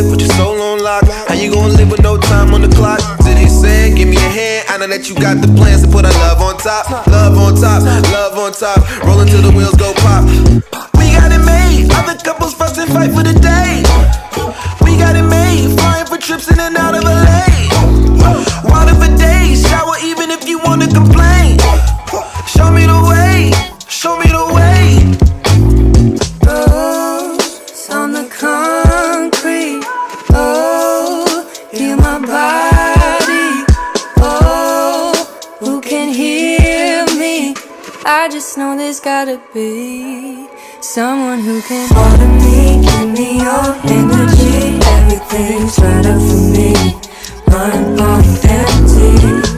put your soul on lock. How you gonna live with no time on the clock? Till they say, give me a hand. I know that you got the plans to put our love on top. Love on top, love on top. Rolling till the wheels go pop. We got it made. Other couples fuss and fight for the day. We got it made. Flying for trips in and out of LA. Water for days. Shower even if you wanna complain. Show me the way. Show me the way. Rose on the concrete. Oh, heal my body. Oh, who can hear me? I just know there's gotta be someone who can water me, give me your energy. Everything's right up for me. My body empty.